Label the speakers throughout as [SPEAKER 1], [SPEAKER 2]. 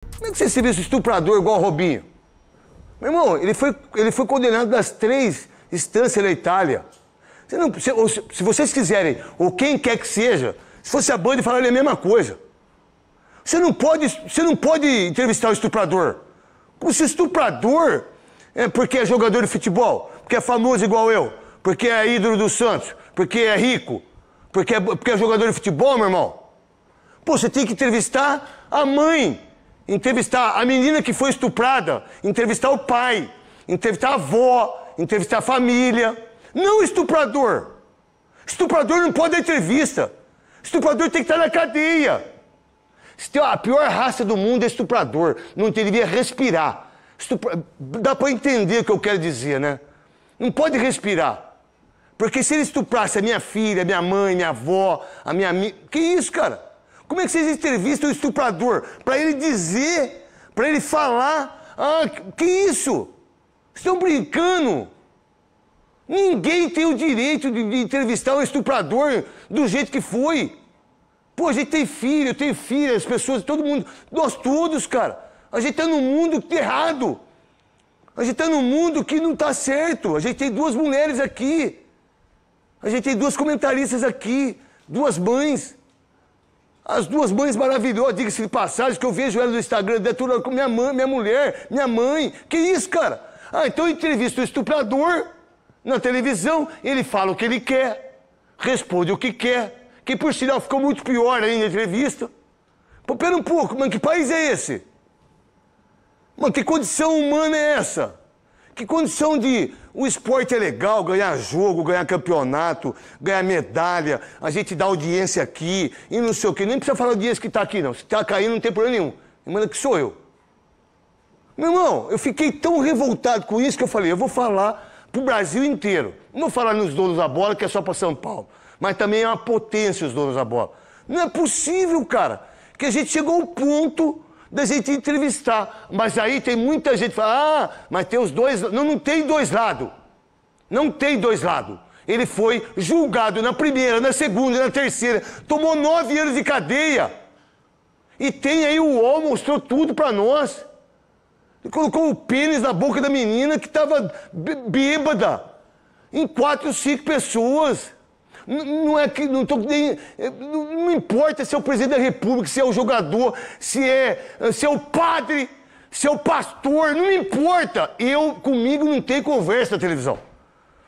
[SPEAKER 1] Como é que você se viu esse estuprador igual o Robinho? Meu irmão, ele foi condenado das 3 instâncias da Itália. Se vocês quiserem, ou quem quer que seja, se fosse a Band, falaria a mesma coisa. Você não pode entrevistar o estuprador. Como se o estuprador é porque é jogador de futebol, porque é famoso igual eu, porque é ídolo do Santos, porque é rico, porque é jogador de futebol, meu irmão. Pô, você tem que entrevistar a mãe, entrevistar a menina que foi estuprada, entrevistar o pai, entrevistar a avó, entrevistar a família. Não o estuprador. Estuprador não pode dar entrevista. Estuprador tem que estar na cadeia. A pior raça do mundo é estuprador. Não deveria respirar. Dá para entender o que eu quero dizer, né? Não pode respirar. Porque se ele estuprasse a minha filha, a minha mãe, minha avó, a minha amiga... Que isso, cara? Como é que vocês entrevistam o estuprador? Para ele dizer, para ele falar... Ah, que isso? Estão brincando? Ninguém tem o direito de entrevistar um estuprador do jeito que foi. Pô, a gente tem filho, eu tenho filha, as pessoas, todo mundo, nós todos, cara. A gente tá num mundo errado. A gente tá num mundo que não tá certo. A gente tem 2 mulheres aqui. A gente tem 2 comentaristas aqui, 2 mães. As 2 mães maravilhosas, diga-se de passagem, que eu vejo ela no Instagram, detonando com minha mãe, minha mulher, minha mãe. Que isso, cara? Ah, então eu entrevisto o estuprador na televisão, ele fala o que ele quer, responde o que quer. Que por sinal ficou muito pior aí na entrevista. Pô, pera um pouco, mano, que país é esse? Mano, que condição humana é essa? Que condição de o esporte é legal, ganhar jogo, ganhar campeonato, ganhar medalha, a gente dá audiência aqui e não sei o quê. Nem precisa falar audiência que tá aqui, não. Se tá caindo, não tem problema nenhum. Manda que sou eu. Meu irmão, eu fiquei tão revoltado com isso que eu falei, eu vou falar pro Brasil inteiro. Não vou falar nos donos da bola, que é só pra São Paulo. Mas também é uma potência os donos da bola. Não é possível, cara, que a gente chegou ao ponto da gente entrevistar. Mas aí tem muita gente que fala, ah, mas tem os 2... Não, não tem 2 lados. Não tem 2 lados. Ele foi julgado na primeira, na segunda, na terceira. Tomou 9 anos de cadeia. E tem aí o UOL, mostrou tudo pra nós. Ele colocou o pênis na boca da menina que tava bêbada. Em 4, 5 pessoas. Não é que não tô nem, não importa se é o presidente da República, se é o jogador, se é o padre, se é o pastor, não importa. Comigo não tem conversa na televisão.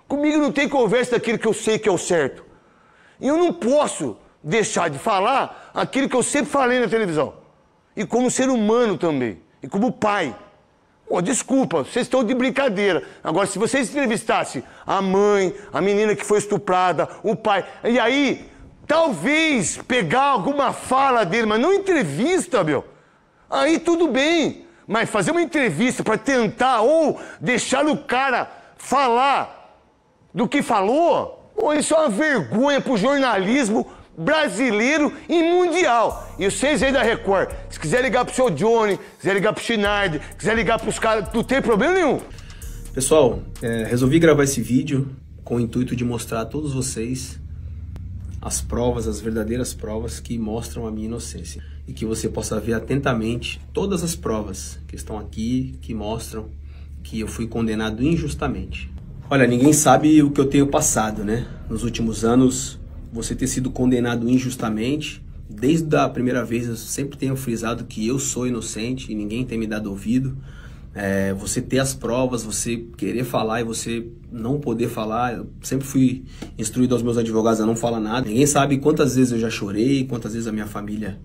[SPEAKER 1] Comigo não tem conversa daquilo que eu sei que é o certo. E eu não posso deixar de falar aquilo que eu sempre falei na televisão. E como ser humano também, e como pai. Pô, desculpa, vocês estão de brincadeira. Agora, se vocês entrevistassem a mãe, a menina que foi estuprada, o pai, e aí, talvez pegar alguma fala dele, mas não entrevista, meu. Aí tudo bem. Mas fazer uma entrevista para tentar ou deixar o cara falar do que falou, pô, isso é uma vergonha pro jornalismo brasileiro e mundial. E vocês aí da Record, se quiser ligar pro seu Johnny, quiser ligar pro Schneider, quiser ligar pros caras, não tem problema nenhum.
[SPEAKER 2] Pessoal, resolvi gravar esse vídeo com o intuito de mostrar a todos vocês as provas, as verdadeiras provas que mostram a minha inocência. E que você possa ver atentamente todas as provas que estão aqui, que mostram que eu fui condenado injustamente. Olha, ninguém sabe o que eu tenho passado, né? Nos últimos anos, você ter sido condenado injustamente, desde a primeira vez eu sempre tenho frisado que eu sou inocente e ninguém tem me dado ouvido. Você ter as provas, você querer falar e você não poder falar. Eu sempre fui instruído aos meus advogados a não falar nada. Ninguém sabe quantas vezes eu já chorei, quantas vezes a minha família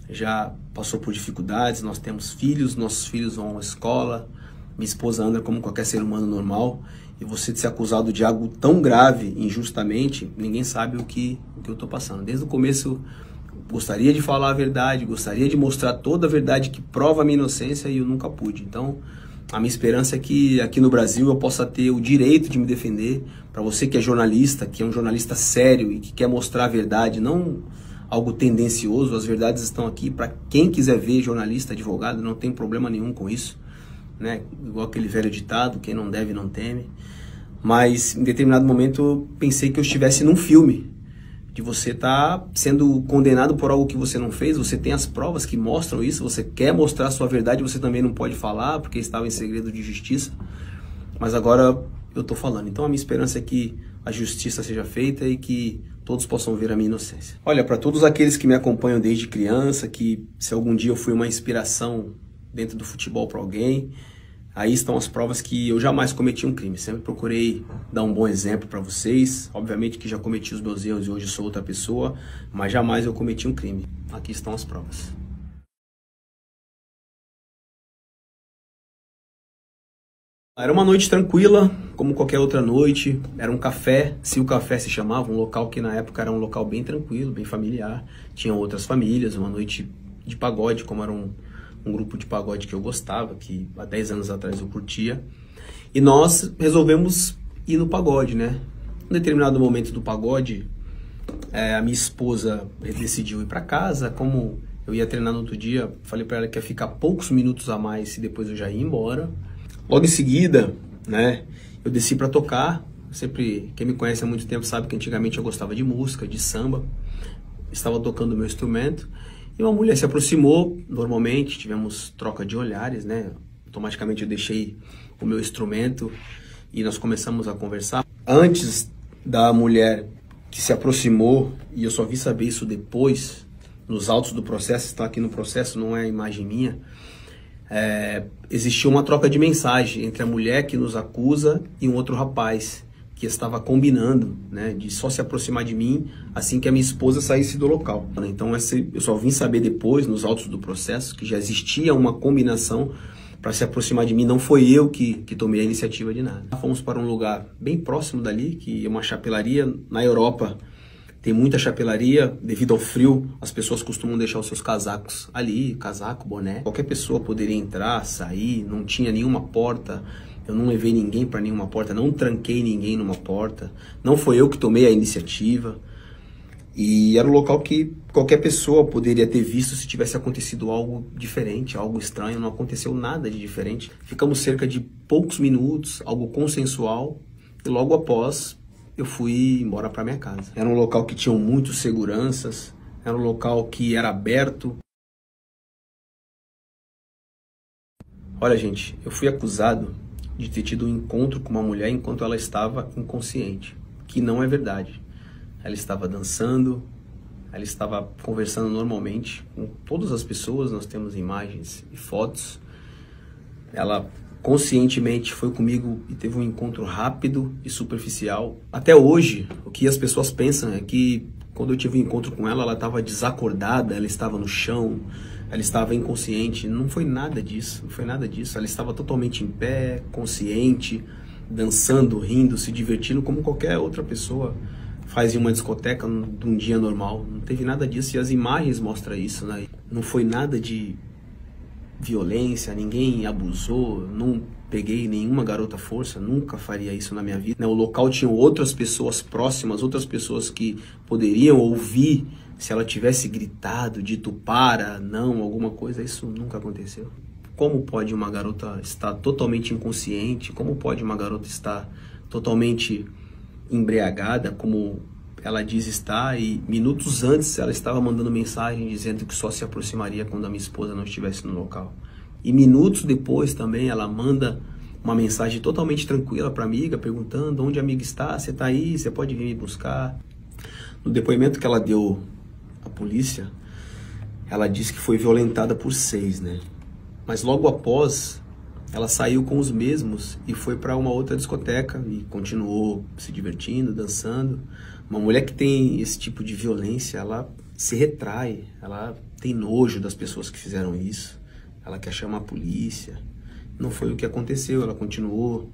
[SPEAKER 2] já passou por dificuldades. Nós temos filhos, nossos filhos vão à escola, minha esposa anda como qualquer ser humano normal. E você ser acusado de algo tão grave, injustamente, ninguém sabe o que eu estou passando. Desde o começo, gostaria de falar a verdade, gostaria de mostrar toda a verdade que prova a minha inocência e eu nunca pude. Então, a minha esperança é que aqui no Brasil eu possa ter o direito de me defender. Para você que é jornalista, que é um jornalista sério e que quer mostrar a verdade, não algo tendencioso, as verdades estão aqui para quem quiser ver, jornalista, advogado, não tem problema nenhum com isso. Né? Igual aquele velho ditado, quem não deve não teme. Mas em determinado momento eu pensei que eu estivesse num filme de você estar sendo condenado por algo que você não fez. Você tem as provas que mostram isso, você quer mostrar a sua verdade, você também não pode falar porque estava em segredo de justiça. Mas agora eu tô falando. Então a minha esperança é que a justiça seja feita e que todos possam ver a minha inocência. Olha, para todos aqueles que me acompanham desde criança, que se algum dia eu fui uma inspiração dentro do futebol para alguém, aí estão as provas que eu jamais cometi um crime. Sempre procurei dar um bom exemplo para vocês. Obviamente que já cometi os meus erros e hoje sou outra pessoa, mas jamais eu cometi um crime. Aqui estão as provas. Era uma noite tranquila, como qualquer outra noite. Era um café, se o café se chamava, um local que na época era um local bem tranquilo, bem familiar. Tinham outras famílias, uma noite de pagode, como era um grupo de pagode que eu gostava, que há 10 anos atrás eu curtia. E nós resolvemos ir no pagode, né? Em determinado momento do pagode, a minha esposa decidiu ir para casa. Como eu ia treinar no outro dia, falei para ela que ia ficar poucos minutos a mais e depois eu já ia embora. Logo em seguida, né, eu desci para tocar. Sempre, quem me conhece há muito tempo sabe que antigamente eu gostava de música, de samba. Estava tocando o meu instrumento e uma mulher se aproximou. Normalmente tivemos troca de olhares, né? Automaticamente eu deixei o meu instrumento e nós começamos a conversar. Antes da mulher que se aproximou, e eu só vi saber isso depois, nos autos do processo, está aqui no processo, não é a imagem minha, existiu uma troca de mensagem entre a mulher que nos acusa e um outro rapaz que estava combinando, né, de só se aproximar de mim assim que a minha esposa saísse do local. Então eu só vim saber depois, nos autos do processo, que já existia uma combinação para se aproximar de mim. Não foi eu que tomei a iniciativa de nada. Fomos para um lugar bem próximo dali, que é uma chapelaria. Na Europa tem muita chapelaria, devido ao frio, as pessoas costumam deixar os seus casacos ali, casaco, boné. Qualquer pessoa poderia entrar, sair, não tinha nenhuma porta, eu não levei ninguém para nenhuma porta, não tranquei ninguém numa porta, não foi eu que tomei a iniciativa. E era um local que qualquer pessoa poderia ter visto se tivesse acontecido algo diferente, algo estranho. Não aconteceu nada de diferente. Ficamos cerca de poucos minutos, algo consensual, e logo após eu fui embora para minha casa. Era um local que tinha muitos seguranças, era um local que era aberto. Olha, gente, eu fui acusado de ter tido um encontro com uma mulher enquanto ela estava inconsciente, que não é verdade. Ela estava dançando, ela estava conversando normalmente com todas as pessoas, nós temos imagens e fotos. Ela conscientemente foi comigo e teve um encontro rápido e superficial. Até hoje, o que as pessoas pensam é que quando eu tive um encontro com ela, ela estava desacordada, ela estava no chão, ela estava inconsciente. Não foi nada disso, não foi nada disso. Ela estava totalmente em pé, consciente, dançando, rindo, se divertindo como qualquer outra pessoa faz em uma discoteca num dia normal. Não teve nada disso e as imagens mostram isso, né? Não foi nada de violência, ninguém abusou, não peguei nenhuma garota à força, nunca faria isso na minha vida. O local tinha outras pessoas próximas, outras pessoas que poderiam ouvir se ela tivesse gritado, dito para, não, alguma coisa. Isso nunca aconteceu. Como pode uma garota estar totalmente inconsciente? Como pode uma garota estar totalmente embriagada, como ela diz estar, e minutos antes ela estava mandando mensagem dizendo que só se aproximaria quando a minha esposa não estivesse no local. E minutos depois também ela manda uma mensagem totalmente tranquila para a amiga, perguntando onde a amiga está, você está aí, você pode vir me buscar. No depoimento que ela deu à polícia, ela disse que foi violentada por 6, né? Mas logo após, ela saiu com os mesmos e foi para uma outra discoteca e continuou se divertindo, dançando. Uma mulher que tem esse tipo de violência, ela se retrai, ela tem nojo das pessoas que fizeram isso, ela quer chamar a polícia. Não foi o que aconteceu, ela continuou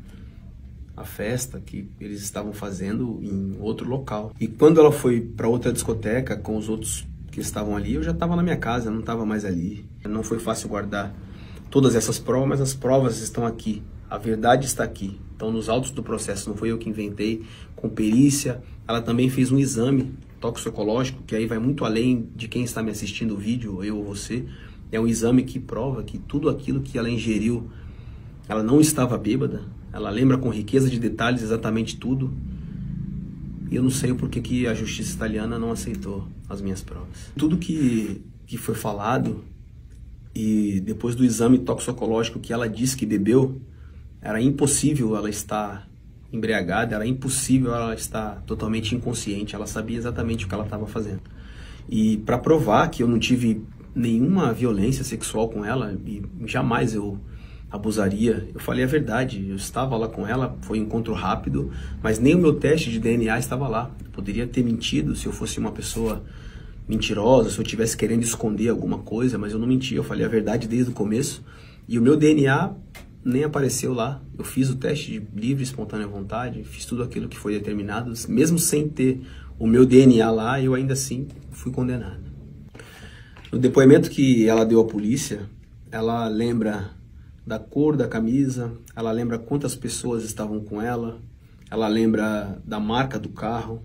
[SPEAKER 2] a festa que eles estavam fazendo em outro local. E quando ela foi para outra discoteca com os outros que estavam ali, eu já estava na minha casa, não estava mais ali. Não foi fácil guardar todas essas provas, mas as provas estão aqui, a verdade está aqui. Então nos autos do processo, não foi eu que inventei, com perícia. Ela também fez um exame toxicológico, que aí vai muito além de quem está me assistindo o vídeo, eu ou você. É um exame que prova que tudo aquilo que ela ingeriu, ela não estava bêbada, ela lembra com riqueza de detalhes exatamente tudo. e eu não sei o porquê que a justiça italiana não aceitou as minhas provas. Tudo que foi falado, e depois do exame toxicológico que ela disse que bebeu, era impossível ela estar embriagada, era impossível ela estar totalmente inconsciente, ela sabia exatamente o que ela estava fazendo. E para provar que eu não tive nenhuma violência sexual com ela, e jamais eu abusaria, eu falei a verdade, eu estava lá com ela, foi um encontro rápido, mas nem o meu teste de DNA estava lá. Eu poderia ter mentido se eu fosse uma pessoa mentirosa, se eu estivesse querendo esconder alguma coisa, mas eu não menti, eu falei a verdade desde o começo, e o meu DNA nem apareceu lá. Eu fiz o teste de livre e espontânea vontade, fiz tudo aquilo que foi determinado, mesmo sem ter o meu DNA lá, eu ainda assim fui condenado. No depoimento que ela deu à polícia, ela lembra da cor da camisa, ela lembra quantas pessoas estavam com ela lembra da marca do carro,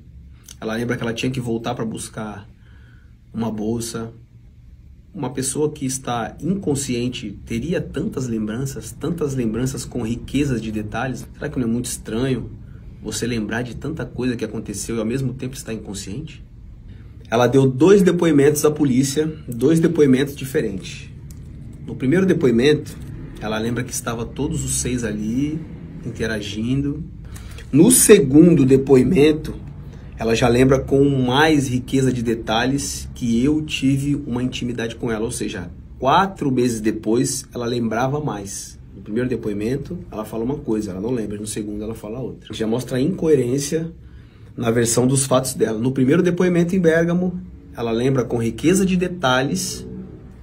[SPEAKER 2] ela lembra que ela tinha que voltar para buscar uma bolsa. Uma pessoa que está inconsciente teria tantas lembranças com riquezas de detalhes? Será que não é muito estranho você lembrar de tanta coisa que aconteceu e ao mesmo tempo estar inconsciente? Ela deu 2 depoimentos à polícia, 2 depoimentos diferentes. No primeiro depoimento, ela lembra que estava todos os 6 ali, interagindo. No segundo depoimento, ela já lembra com mais riqueza de detalhes que eu tive uma intimidade com ela. Ou seja, 4 meses depois, ela lembrava mais. No primeiro depoimento, ela fala uma coisa, ela não lembra. No segundo, ela fala outra. Já mostra a incoerência na versão dos fatos dela. No primeiro depoimento em Bérgamo, ela lembra com riqueza de detalhes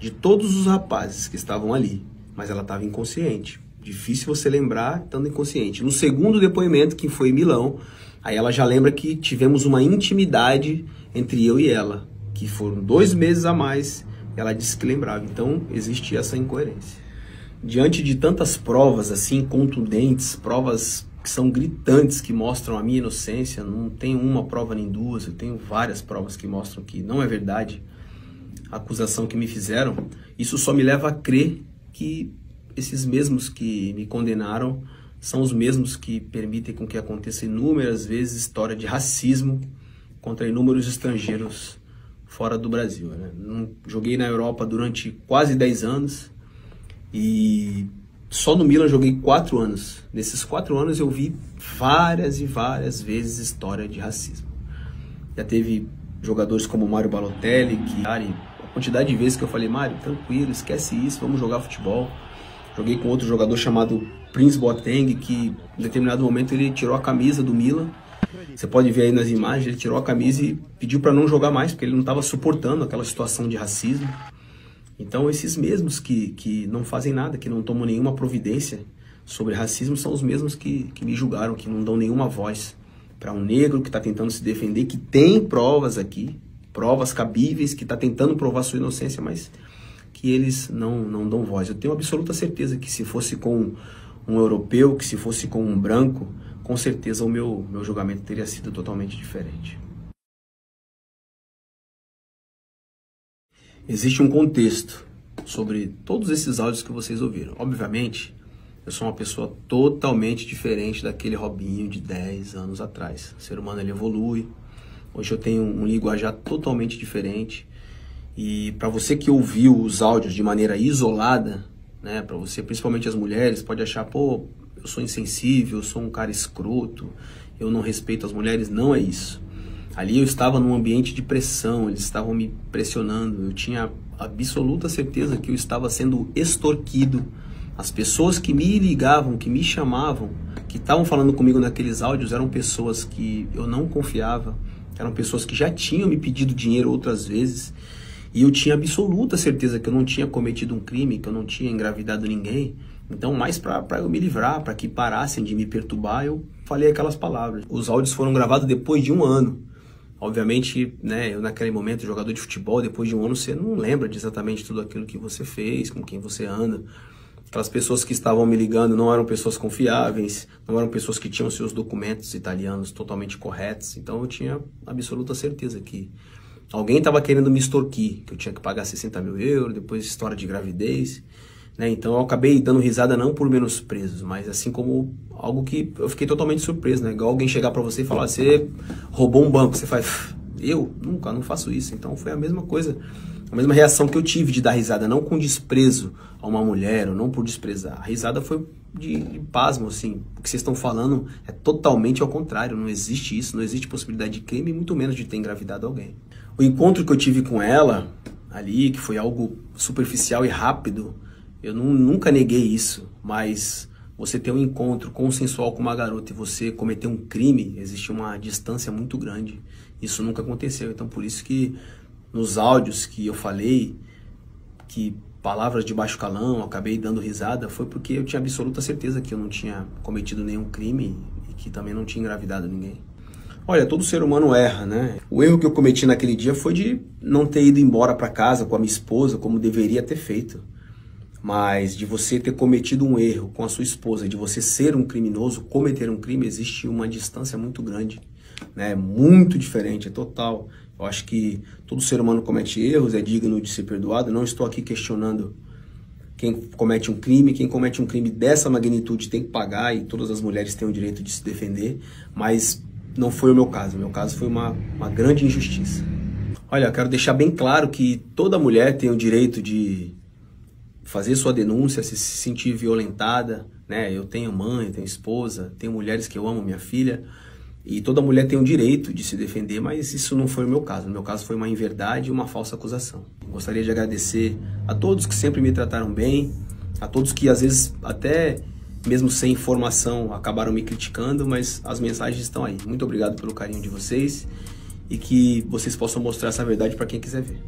[SPEAKER 2] de todos os rapazes que estavam ali. Mas ela estava inconsciente. Difícil você lembrar estando inconsciente. No segundo depoimento, que foi em Milão, aí ela já lembra que tivemos uma intimidade entre eu e ela, que foram 2 meses a mais, ela disse que lembrava. Então, existe essa incoerência. Diante de tantas provas assim, contundentes, provas que são gritantes, que mostram a minha inocência, não tenho uma prova nem 2, eu tenho várias provas que mostram que não é verdade a acusação que me fizeram, isso só me leva a crer que esses mesmos que me condenaram são os mesmos que permitem com que aconteça inúmeras vezes história de racismo contra inúmeros estrangeiros fora do Brasil, né? Joguei na Europa durante quase 10 anos e só no Milan joguei 4 anos. Nesses 4 anos eu vi várias e várias vezes história de racismo. Já teve jogadores como Mário Balotelli, que a quantidade de vezes que eu falei, Mário, tranquilo, esquece isso, vamos jogar futebol. Joguei com outro jogador chamado Prince Boateng, que em determinado momento ele tirou a camisa do Milan. Você pode ver aí nas imagens, ele tirou a camisa e pediu para não jogar mais, porque ele não estava suportando aquela situação de racismo. Então esses mesmos que não fazem nada, que não tomam nenhuma providência sobre racismo, são os mesmos que me julgaram, que não dão nenhuma voz para um negro que está tentando se defender, que tem provas aqui, provas cabíveis, que está tentando provar sua inocência, mas que eles não dão voz. Eu tenho absoluta certeza que se fosse com um europeu, que se fosse com um branco, com certeza o meu julgamento teria sido totalmente diferente. Existe um contexto sobre todos esses áudios que vocês ouviram. Obviamente, eu sou uma pessoa totalmente diferente daquele Robinho de 10 anos atrás. O ser humano ele evolui. Hoje eu tenho um linguajar totalmente diferente. E para você que ouviu os áudios de maneira isolada, né, para você, principalmente as mulheres, pode achar, pô, eu sou insensível, eu sou um cara escroto, eu não respeito as mulheres. Não é isso. Ali eu estava num ambiente de pressão, eles estavam me pressionando, eu tinha absoluta certeza que eu estava sendo extorquido. As pessoas que me ligavam, que me chamavam, que estavam falando comigo naqueles áudios, eram pessoas que eu não confiava, eram pessoas que já tinham me pedido dinheiro outras vezes, e eu tinha absoluta certeza que eu não tinha cometido um crime, que eu não tinha engravidado ninguém. Então, mais para eu me livrar, para que parassem de me perturbar, eu falei aquelas palavras. Os áudios foram gravados depois de 1 ano. Obviamente, né, eu naquele momento, jogador de futebol, depois de 1 ano, você não lembra de exatamente tudo aquilo que você fez, com quem você anda. Aquelas pessoas que estavam me ligando não eram pessoas confiáveis, não eram pessoas que tinham seus documentos italianos totalmente corretos. Então eu tinha absoluta certeza que alguém estava querendo me extorquir, que eu tinha que pagar 60 mil euros, depois história de gravidez. né? Então eu acabei dando risada não por menosprezo, mas assim como algo que eu fiquei totalmente surpreso, né? Igual alguém chegar pra você e falar, você roubou um banco, você faz, eu nunca, não faço isso. Então foi a mesma coisa, a mesma reação que eu tive de dar risada, não com desprezo a uma mulher, ou não por desprezar. A risada foi de pasmo, assim. O que vocês estão falando é totalmente ao contrário, não existe isso, não existe possibilidade de crime, muito menos de ter engravidado alguém. O encontro que eu tive com ela ali, que foi algo superficial e rápido, eu nunca neguei isso, mas você ter um encontro consensual com uma garota e você cometer um crime, existe uma distância muito grande. Isso nunca aconteceu, então por isso que nos áudios que eu falei, que palavras de baixo calão, acabei dando risada, foi porque eu tinha absoluta certeza que eu não tinha cometido nenhum crime e que também não tinha engravidado ninguém. Olha, todo ser humano erra, né? O erro que eu cometi naquele dia foi de não ter ido embora para casa com a minha esposa como deveria ter feito. Mas de você ter cometido um erro com a sua esposa, de você ser um criminoso, cometer um crime, existe uma distância muito grande, né? Muito diferente, é total. Eu acho que todo ser humano comete erros, é digno de ser perdoado. Não estou aqui questionando quem comete um crime. Quem comete um crime dessa magnitude tem que pagar e todas as mulheres têm o direito de se defender, mas não foi o meu caso. O meu caso foi uma grande injustiça. Olha, eu quero deixar bem claro que toda mulher tem o direito de fazer sua denúncia, se sentir violentada, né? Eu tenho mãe, tenho esposa, tenho mulheres que eu amo, minha filha, e toda mulher tem o direito de se defender, mas isso não foi o meu caso. O meu caso foi uma inverdade e uma falsa acusação. Gostaria de agradecer a todos que sempre me trataram bem, a todos que às vezes até mesmo sem informação acabaram me criticando, mas as mensagens estão aí. Muito obrigado pelo carinho de vocês e que vocês possam mostrar essa verdade para quem quiser ver.